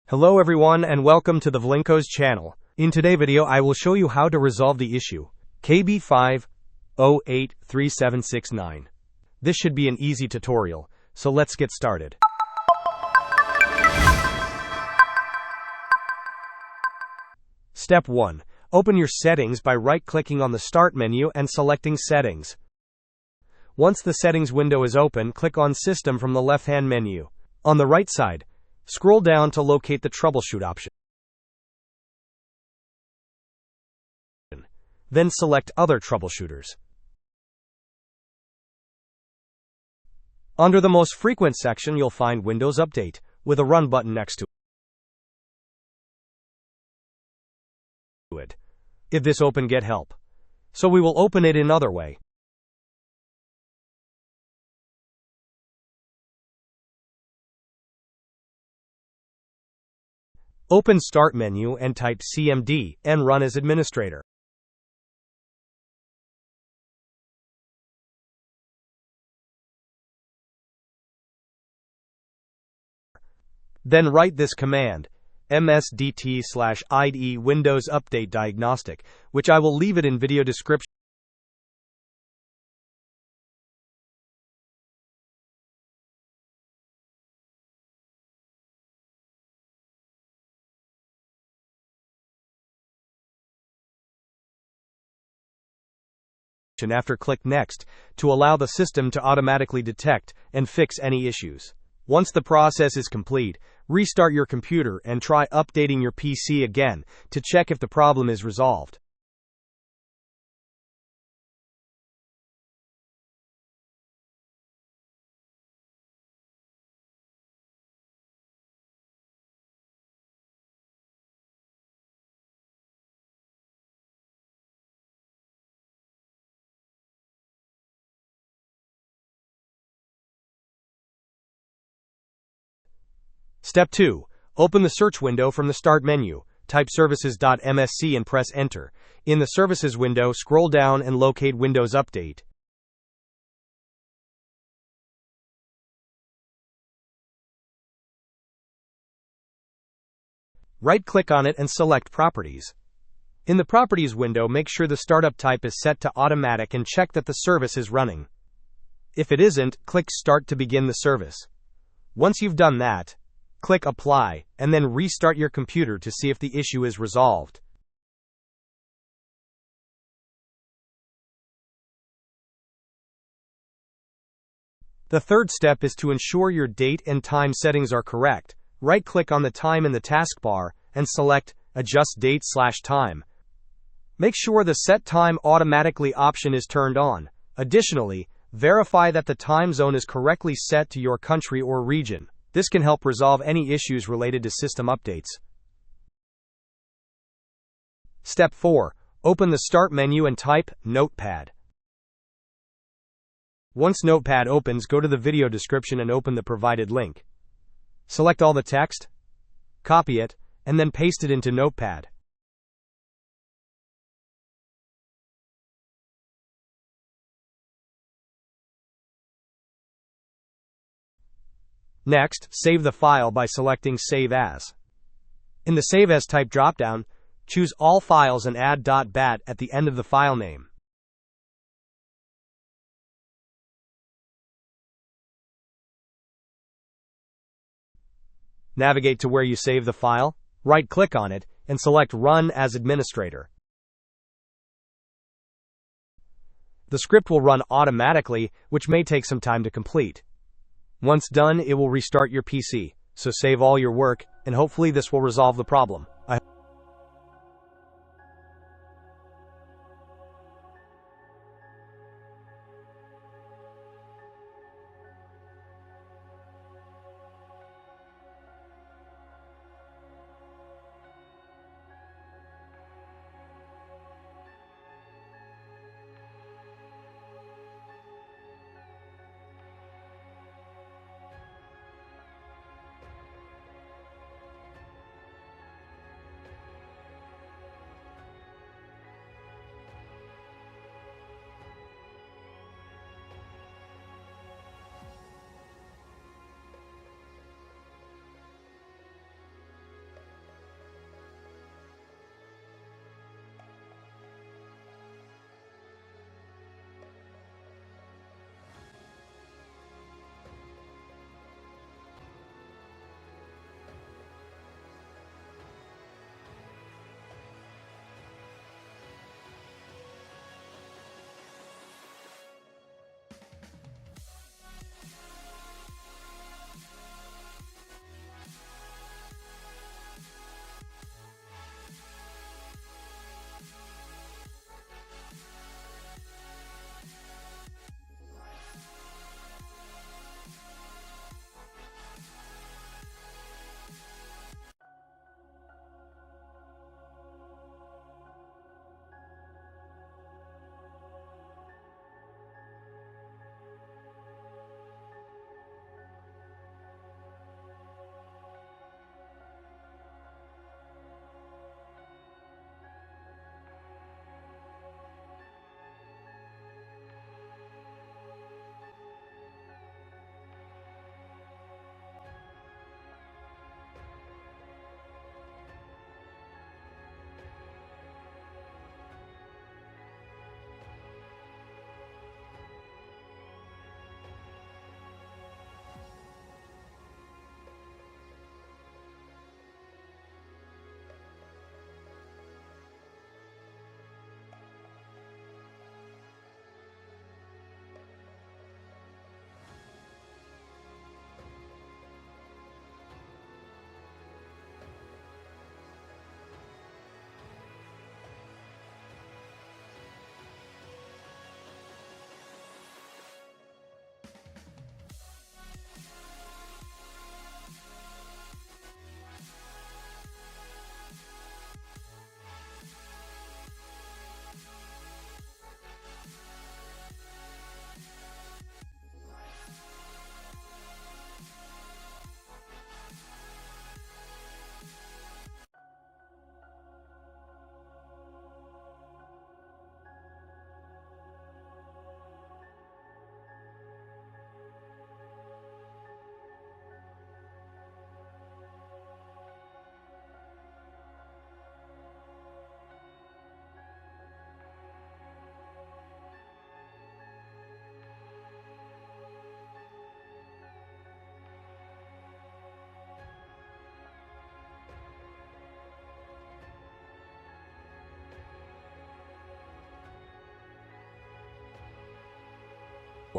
Hello everyone and welcome to the Vlinko's channel. In today's video I will show you how to resolve the issue KB5083769. This should be an easy tutorial, so let's get started. Step 1. Open your settings by right-clicking on the Start menu and selecting Settings. Once the Settings window is open, click on System from the left-hand menu. On the right side, scroll down to locate the Troubleshoot option. Then select Other Troubleshooters. Under the Most Frequent section, you'll find Windows Update, with a Run button next to it. If this open, get help. So we will open it another way. Open Start menu and type CMD and run as administrator. Then write this command, msdt/ide Windows Update Diagnostic, which I will leave it in video description. After click Next to allow the system to automatically detect and fix any issues. Once the process is complete, restart your computer and try updating your PC again to check if the problem is resolved. Step 2. Open the search window from the Start menu, type services.msc and press Enter. In the Services window, scroll down and locate Windows Update. Right-click on it and select Properties. In the Properties window, make sure the startup type is set to Automatic and check that the service is running. If it isn't, click Start to begin the service. Once you've done that, click Apply, and then restart your computer to see if the issue is resolved. The third step is to ensure your date and time settings are correct. Right-click on the time in the taskbar and select Adjust Date/Time. Make sure the Set Time Automatically option is turned on. Additionally, verify that the time zone is correctly set to your country or region. This can help resolve any issues related to system updates. Step 4. Open the Start menu and type Notepad. Once Notepad opens, go to the video description and open the provided link. Select all the text, copy it, and then paste it into Notepad. Next, save the file by selecting Save As. In the Save As type dropdown, choose All Files and add .bat at the end of the file name. Navigate to where you save the file, right-click on it, and select Run as Administrator. The script will run automatically, which may take some time to complete. Once done, it will restart your PC, so save all your work, and hopefully this will resolve the problem.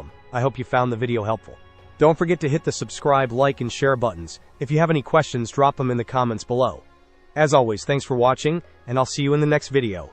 problem. I hope you found the video helpful. Don't forget to hit the subscribe, like, and share buttons. If you have any questions, drop them in the comments below. As always, thanks for watching, and I'll see you in the next video.